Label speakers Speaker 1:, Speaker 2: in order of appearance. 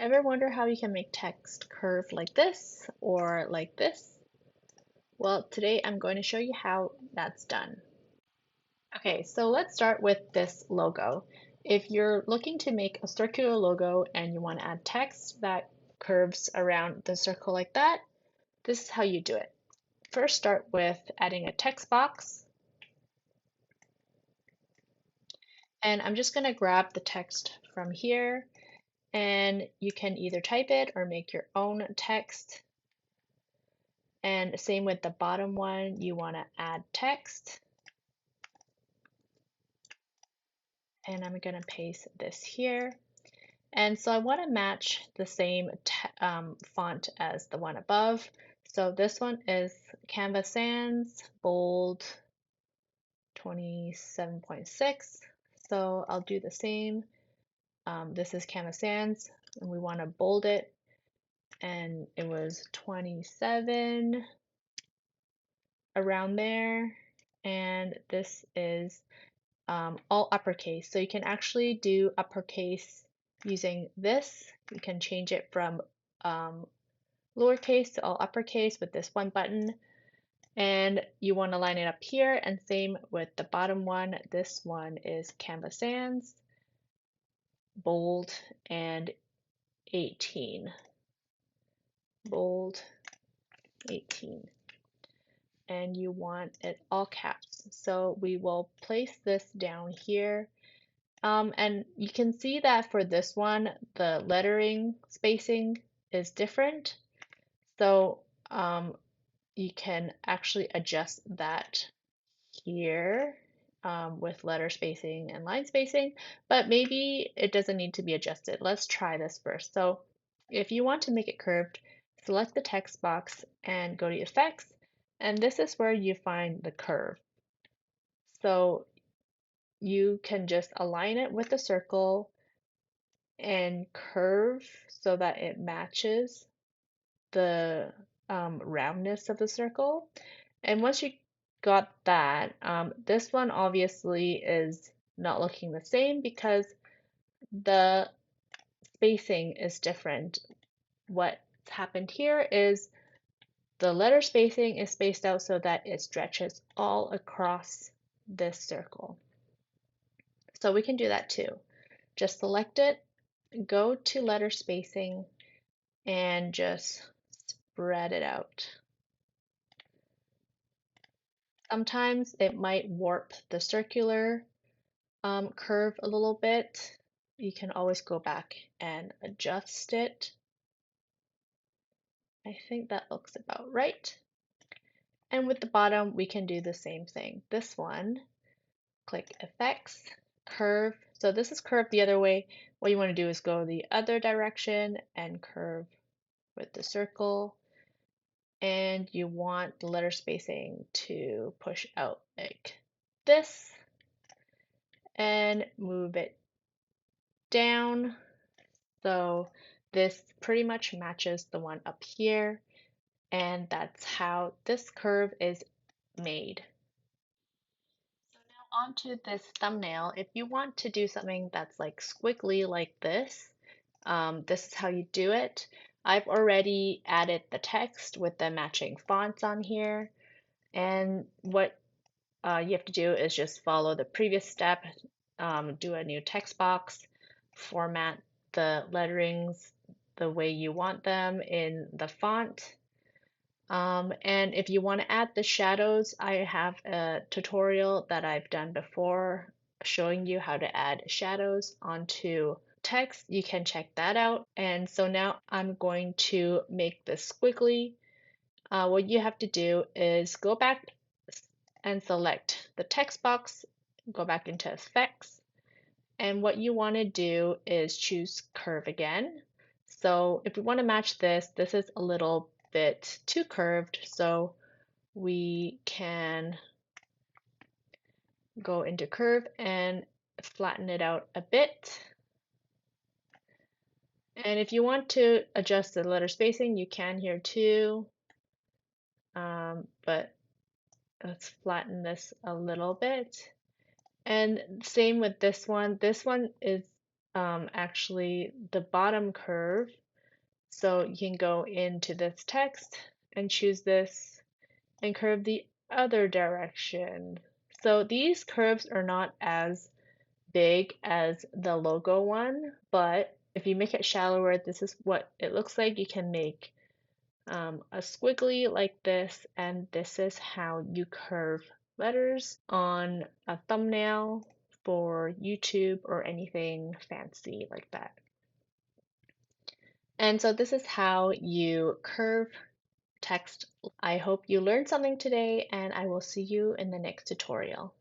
Speaker 1: Ever wonder how you can make text curve like this or like this? Well, today I'm going to show you how that's done. Okay, so let's start with this logo. If you're looking to make a circular logo and you want to add text that curves around the circle like that, this is how you do it. First, start with adding a text box. And I'm just going to grab the text from here, and you can either type it or make your own text. And same with the bottom one, you want to add text. And I'm going to paste this here. And so I want to match the same font as the one above. So this one is Canva Sans Bold 27.6. So I'll do the same. This is Canva Sans, and we want to bold it. And it was 27 around there. And this is all uppercase. So you can actually do uppercase using this. You can change it from lowercase to all uppercase with this one button. And you want to line it up here, and same with the bottom one. This one is Canva Sans, bold, and 18. Bold, 18. And you want it all caps. So we will place this down here. And you can see that for this one, the lettering spacing is different. So you can actually adjust that here with letter spacing and line spacing, but maybe it doesn't need to be adjusted. Let's try this first. So if you want to make it curved, select the text box and go to Effects, and this is where you find the curve. So you can just align it with the circle and curve so that it matches the roundness of the circle. And once you got that, this one obviously is not looking the same because the spacing is different. What's happened here is the letter spacing is spaced out so that it stretches all across this circle. So we can do that too. Just select it, go to letter spacing, and just spread it out. Sometimes it might warp the circular curve a little bit. You can always go back and adjust it. I think that looks about right. And with the bottom, we can do the same thing. This one, click Effects, Curve. So this is curved the other way. What you want to do is go the other direction and curve with the circle. And you want the letter spacing to push out like this and move it down. So this pretty much matches the one up here, and that's how this curve is made. So now onto this thumbnail. If you want to do something that's like squiggly like this is how you do it. I've already added the text with the matching fonts on here, and what you have to do is just follow the previous step, do a new text box, format the letterings the way you want them in the font. And if you want to add the shadows, I have a tutorial that I've done before showing you how to add shadows onto text. You can check that out. And so now I'm going to make this squiggly. What you have to do is go back and select the text box, go back into Effects, and what you want to do is choose Curve again. So if we want to match this, this is a little bit too curved, so we can go into Curve and flatten it out a bit. And if you want to adjust the letter spacing, you can here too, but let's flatten this a little bit. And same with this one. This one is actually the bottom curve. So you can go into this text and choose this and curve the other direction. So these curves are not as big as the logo one, but if you make it shallower, this is what it looks like. You can make a squiggly like this, and this is how you curve letters on a thumbnail for YouTube or anything fancy like that. And so this is how you curve text. I hope you learned something today, and I will see you in the next tutorial.